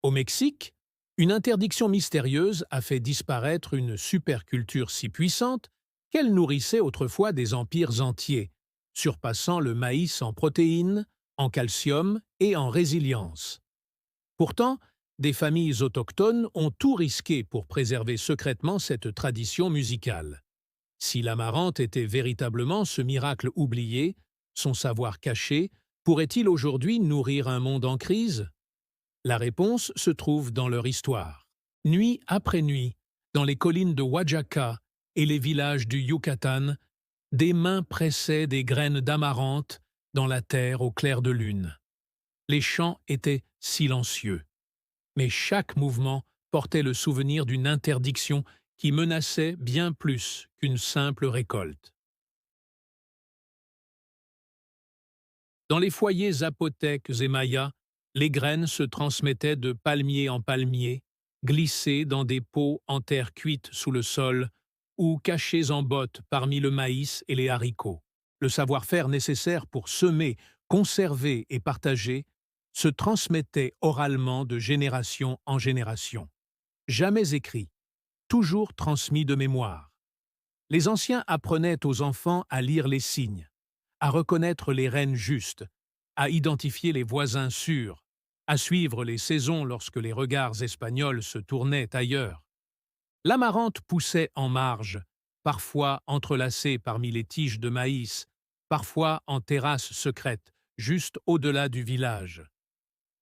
Au Mexique, une interdiction mystérieuse a fait disparaître une superculture si puissante qu'elle nourrissait autrefois des empires entiers, surpassant le maïs en protéines, en calcium et en résilience. Pourtant, des familles autochtones ont tout risqué pour préserver secrètement cette tradition musicale. Si l'amarante était véritablement ce miracle oublié, son savoir caché, pourrait-il aujourd'hui nourrir un monde en crise? La réponse se trouve dans leur histoire. Nuit après nuit, dans les collines de Oaxaca et les villages du Yucatan, des mains pressaient des graines d'amarante dans la terre au clair de lune. Les chants étaient silencieux, mais chaque mouvement portait le souvenir d'une interdiction qui menaçait bien plus qu'une simple récolte. Dans les foyers zapotèques et mayas, les graines se transmettaient de palmier en palmier, glissées dans des pots en terre cuite sous le sol ou cachées en bottes parmi le maïs et les haricots. Le savoir-faire nécessaire pour semer, conserver et partager se transmettait oralement de génération en génération. Jamais écrit, toujours transmis de mémoire. Les anciens apprenaient aux enfants à lire les signes, à reconnaître les rênes justes, à identifier les voisins sûrs, à suivre les saisons lorsque les regards espagnols se tournaient ailleurs. L'amarante poussait en marge, parfois entrelacée parmi les tiges de maïs, parfois en terrasse secrète, juste au-delà du village.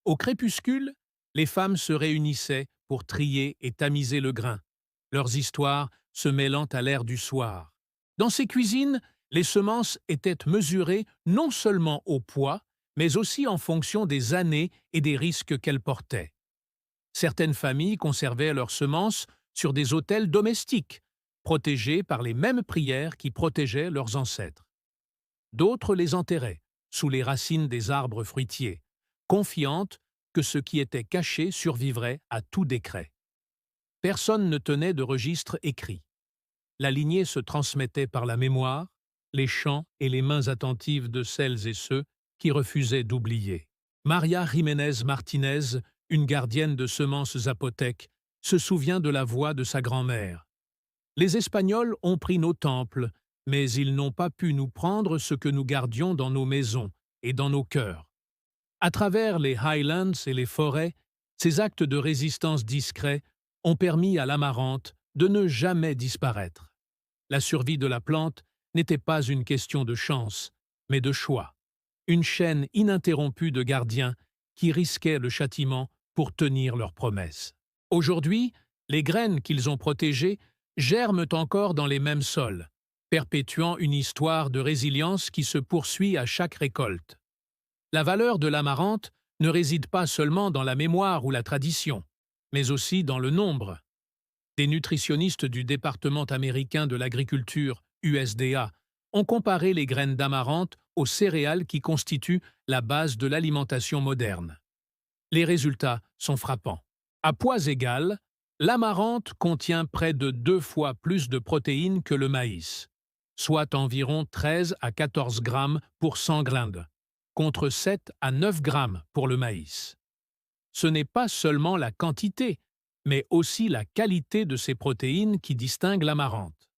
Au crépuscule, les femmes se réunissaient pour trier et tamiser le grain, leurs histoires se mêlant à l'air du soir. Dans ces cuisines, les semences étaient mesurées non seulement au poids, mais aussi en fonction des années et des risques qu'elles portaient. Certaines familles conservaient leurs semences sur des autels domestiques, protégés par les mêmes prières qui protégeaient leurs ancêtres. D'autres les enterraient, sous les racines des arbres fruitiers, confiantes que ce qui était caché survivrait à tout décret. Personne ne tenait de registre écrit. La lignée se transmettait par la mémoire, les chants et les mains attentives de celles et ceux qui refusaient d'oublier. Maria Jiménez Martinez, une gardienne de semences zapotèques, se souvient de la voix de sa grand-mère. Les Espagnols ont pris nos temples, mais ils n'ont pas pu nous prendre ce que nous gardions dans nos maisons et dans nos cœurs. À travers les Highlands et les forêts, ces actes de résistance discrets ont permis à l'amarante de ne jamais disparaître. La survie de la plante n'était pas une question de chance, mais de choix. Une chaîne ininterrompue de gardiens qui risquaient le châtiment pour tenir leurs promesses. Aujourd'hui, les graines qu'ils ont protégées germent encore dans les mêmes sols, perpétuant une histoire de résilience qui se poursuit à chaque récolte. La valeur de l'amarante ne réside pas seulement dans la mémoire ou la tradition, mais aussi dans le nombre. Des nutritionnistes du département américain de l'agriculture, USDA, ont comparé les graines d'amarante aux céréales qui constituent la base de l'alimentation moderne. Les résultats sont frappants. À poids égal, l'amarante contient près de 2 fois plus de protéines que le maïs, soit environ 13 à 14 grammes pour 100 grains, contre 7 à 9 grammes pour le maïs. Ce n'est pas seulement la quantité, mais aussi la qualité de ces protéines qui distinguent l'amarante.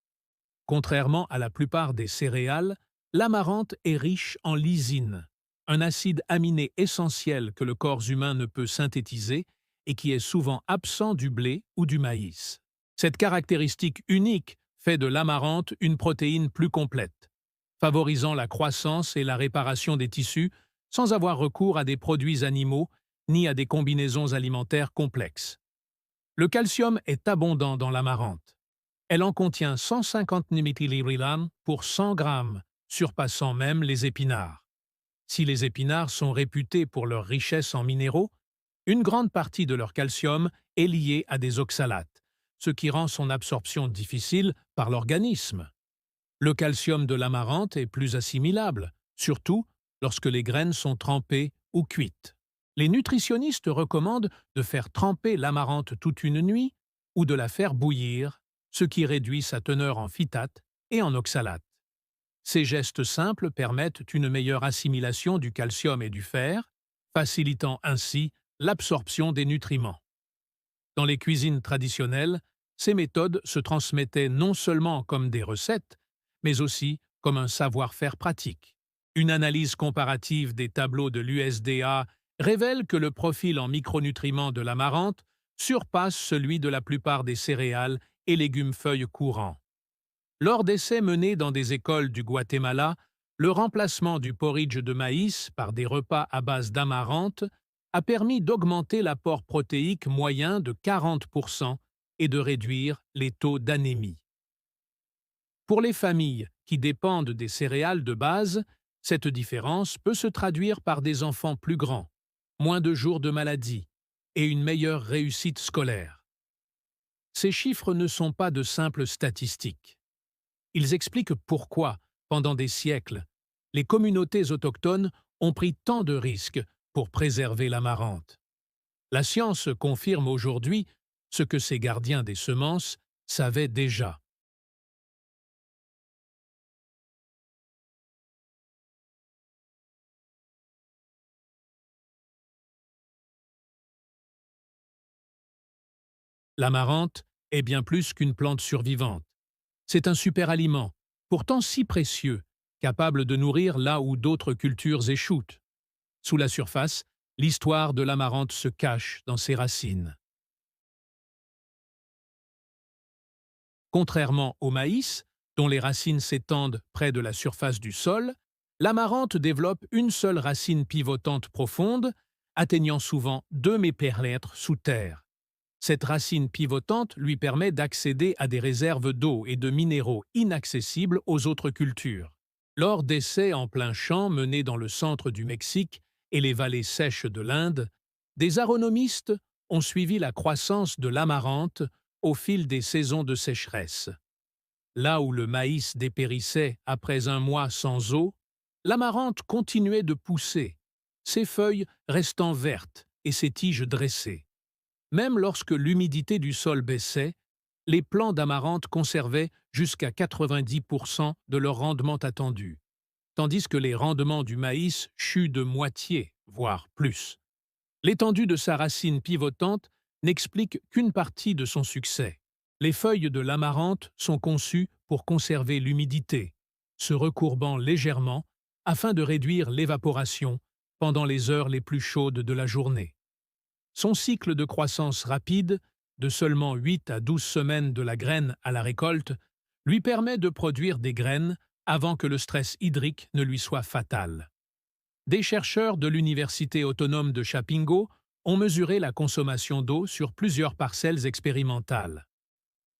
Contrairement à la plupart des céréales, l'amarante est riche en lysine, un acide aminé essentiel que le corps humain ne peut synthétiser et qui est souvent absent du blé ou du maïs. Cette caractéristique unique fait de l'amarante une protéine plus complète, favorisant la croissance et la réparation des tissus sans avoir recours à des produits animaux ni à des combinaisons alimentaires complexes. Le calcium est abondant dans l'amarante. Elle en contient 150 mg pour 100 grammes, surpassant même les épinards. Si les épinards sont réputés pour leur richesse en minéraux, une grande partie de leur calcium est liée à des oxalates, ce qui rend son absorption difficile par l'organisme. Le calcium de l'amarante est plus assimilable, surtout lorsque les graines sont trempées ou cuites. Les nutritionnistes recommandent de faire tremper l'amarante toute une nuit ou de la faire bouillir, ce qui réduit sa teneur en phytate et en oxalates. Ces gestes simples permettent une meilleure assimilation du calcium et du fer, facilitant ainsi l'absorption des nutriments. Dans les cuisines traditionnelles, ces méthodes se transmettaient non seulement comme des recettes, mais aussi comme un savoir-faire pratique. Une analyse comparative des tableaux de l'USDA révèle que le profil en micronutriments de l'amarante surpasse celui de la plupart des céréales et légumes-feuilles courants. Lors d'essais menés dans des écoles du Guatemala, le remplacement du porridge de maïs par des repas à base d'amarante a permis d'augmenter l'apport protéique moyen de 40% et de réduire les taux d'anémie. Pour les familles qui dépendent des céréales de base, cette différence peut se traduire par des enfants plus grands, moins de jours de maladie et une meilleure réussite scolaire. Ces chiffres ne sont pas de simples statistiques. Ils expliquent pourquoi, pendant des siècles, les communautés autochtones ont pris tant de risques pour préserver l'amarante. La science confirme aujourd'hui ce que ces gardiens des semences savaient déjà. L'amarante est bien plus qu'une plante survivante. C'est un superaliment, pourtant si précieux, capable de nourrir là où d'autres cultures échouent. Sous la surface, l'histoire de l'amarante se cache dans ses racines. Contrairement au maïs, dont les racines s'étendent près de la surface du sol, l'amarante développe une seule racine pivotante profonde, atteignant souvent 2 mètres sous terre. Cette racine pivotante lui permet d'accéder à des réserves d'eau et de minéraux inaccessibles aux autres cultures. Lors d'essais en plein champ menés dans le centre du Mexique et les vallées sèches de l'Inde, des agronomistes ont suivi la croissance de l'amarante au fil des saisons de sécheresse. Là où le maïs dépérissait après un mois sans eau, l'amarante continuait de pousser, ses feuilles restant vertes et ses tiges dressées. Même lorsque l'humidité du sol baissait, les plants d'amarante conservaient jusqu'à 90% de leur rendement attendu, tandis que les rendements du maïs chutent de moitié, voire plus. L'étendue de sa racine pivotante n'explique qu'une partie de son succès. Les feuilles de l'amarante sont conçues pour conserver l'humidité, se recourbant légèrement afin de réduire l'évaporation pendant les heures les plus chaudes de la journée. Son cycle de croissance rapide, de seulement 8 à 12 semaines de la graine à la récolte, lui permet de produire des graines avant que le stress hydrique ne lui soit fatal. Des chercheurs de l'Université autonome de Chapingo ont mesuré la consommation d'eau sur plusieurs parcelles expérimentales.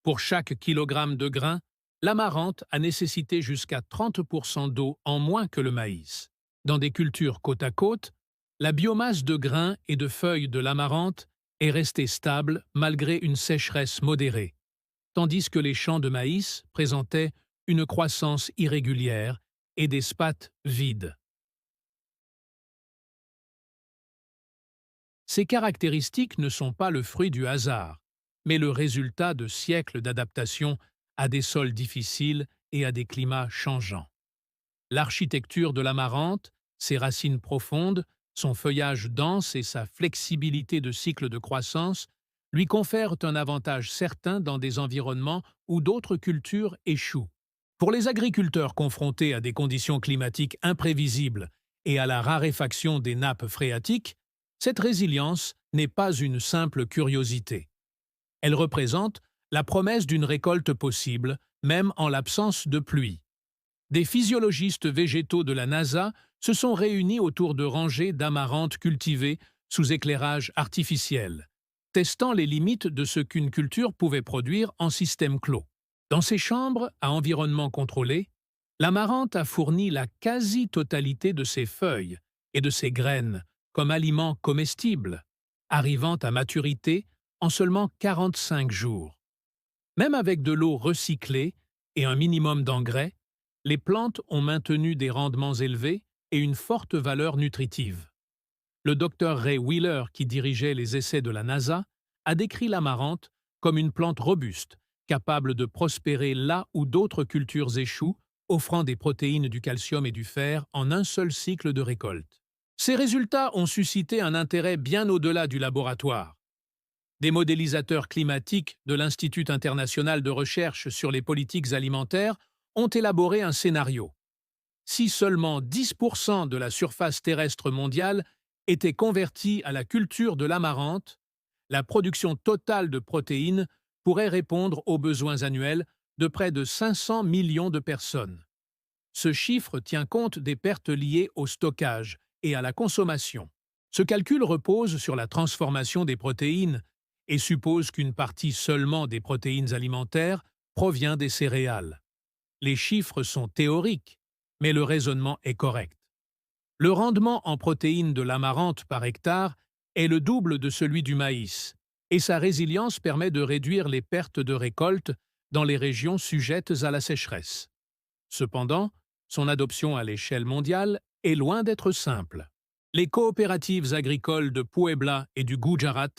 Pour chaque kilogramme de grain, l'amarante a nécessité jusqu'à 30% d'eau en moins que le maïs. Dans des cultures côte à côte, la biomasse de grains et de feuilles de l'amarante est restée stable malgré une sécheresse modérée, tandis que les champs de maïs présentaient une croissance irrégulière et des spates vides. Ces caractéristiques ne sont pas le fruit du hasard, mais le résultat de siècles d'adaptation à des sols difficiles et à des climats changeants. L'architecture de l'amarante, ses racines profondes, son feuillage dense et sa flexibilité de cycle de croissance lui confèrent un avantage certain dans des environnements où d'autres cultures échouent. Pour les agriculteurs confrontés à des conditions climatiques imprévisibles et à la raréfaction des nappes phréatiques, cette résilience n'est pas une simple curiosité. Elle représente la promesse d'une récolte possible, même en l'absence de pluie. Des physiologistes végétaux de la NASA se sont réunis autour de rangées d'amarantes cultivées sous éclairage artificiel, testant les limites de ce qu'une culture pouvait produire en système clos. Dans ces chambres à environnement contrôlé, l'amarante a fourni la quasi-totalité de ses feuilles et de ses graines comme aliments comestibles, arrivant à maturité en seulement 45 jours. Même avec de l'eau recyclée et un minimum d'engrais, les plantes ont maintenu des rendements élevés et une forte valeur nutritive. Le docteur Ray Wheeler, qui dirigeait les essais de la NASA, a décrit l'amarante comme une plante robuste, capable de prospérer là où d'autres cultures échouent, offrant des protéines, du calcium et du fer en un seul cycle de récolte. Ces résultats ont suscité un intérêt bien au-delà du laboratoire. Des modélisateurs climatiques de l'Institut international de recherche sur les politiques alimentaires ont élaboré un scénario. Si seulement 10% de la surface terrestre mondiale était convertie à la culture de l'amarante, la production totale de protéines pourrait répondre aux besoins annuels de près de 500 millions de personnes. Ce chiffre tient compte des pertes liées au stockage et à la consommation. Ce calcul repose sur la transformation des protéines et suppose qu'une partie seulement des protéines alimentaires provient des céréales. Les chiffres sont théoriques, mais le raisonnement est correct. Le rendement en protéines de l'amarante par hectare est le double de celui du maïs, et sa résilience permet de réduire les pertes de récolte dans les régions sujettes à la sécheresse. Cependant, son adoption à l'échelle mondiale est loin d'être simple. Les coopératives agricoles de Puebla et du Gujarat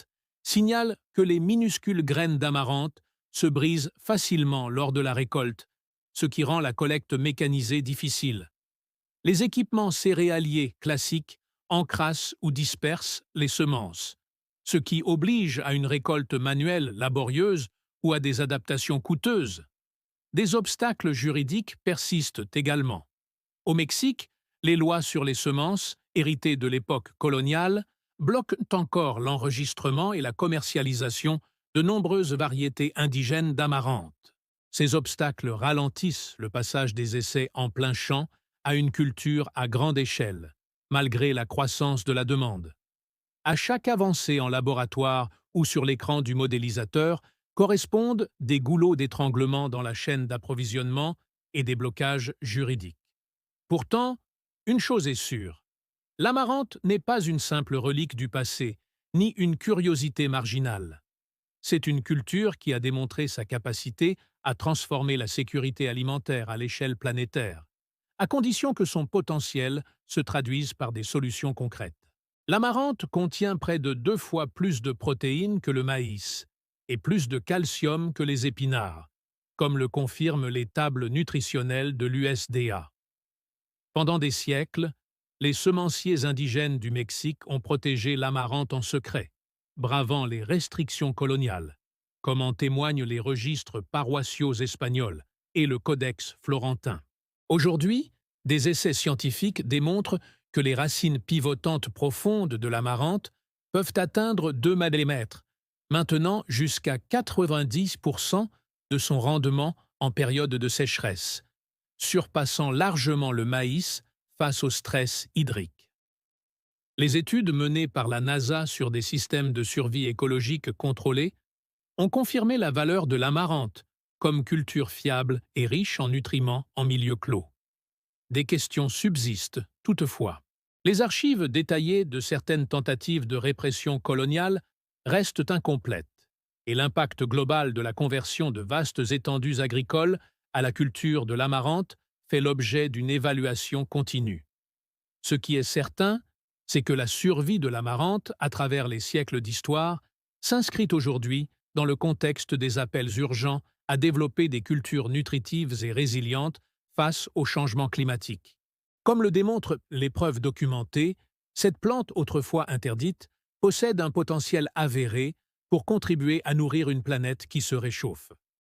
signalent que les minuscules graines d'amarante se brisent facilement lors de la récolte, ce qui rend la collecte mécanisée difficile. Les équipements céréaliers classiques encrassent ou dispersent les semences, ce qui oblige à une récolte manuelle laborieuse ou à des adaptations coûteuses. Des obstacles juridiques persistent également. Au Mexique, les lois sur les semences, héritées de l'époque coloniale, bloquent encore l'enregistrement et la commercialisation de nombreuses variétés indigènes d'amarante. Ces obstacles ralentissent le passage des essais en plein champ à une culture à grande échelle, malgré la croissance de la demande. À chaque avancée en laboratoire ou sur l'écran du modélisateur correspondent des goulots d'étranglement dans la chaîne d'approvisionnement et des blocages juridiques. Pourtant, une chose est sûre, l'amarante n'est pas une simple relique du passé, ni une curiosité marginale. C'est une culture qui a démontré sa capacité à transformer la sécurité alimentaire à l'échelle planétaire, à condition que son potentiel se traduise par des solutions concrètes. L'amarante contient près de 2 fois plus de protéines que le maïs et plus de calcium que les épinards, comme le confirment les tables nutritionnelles de l'USDA. Pendant des siècles, les semenciers indigènes du Mexique ont protégé l'amarante en secret, bravant les restrictions coloniales, comme en témoignent les registres paroissiaux espagnols et le Codex florentin. Aujourd'hui, des essais scientifiques démontrent que les racines pivotantes profondes de l'amarante peuvent atteindre 2 mm, maintenant jusqu'à 90% de son rendement en période de sécheresse, surpassant largement le maïs face au stress hydrique. Les études menées par la NASA sur des systèmes de survie écologique contrôlés ont confirmé la valeur de l'amarante comme culture fiable et riche en nutriments en milieu clos. Des questions subsistent, toutefois. Les archives détaillées de certaines tentatives de répression coloniale restent incomplètes, et l'impact global de la conversion de vastes étendues agricoles à la culture de l'amarante fait l'objet d'une évaluation continue. Ce qui est certain, c'est que la survie de l'amarante, à travers les siècles d'histoire, s'inscrit aujourd'hui dans le contexte des appels urgents à développer des cultures nutritives et résilientes face au changement climatique. Comme le démontrent les preuves documentées, cette plante autrefois interdite possède un potentiel avéré pour contribuer à nourrir une planète qui se réchauffe.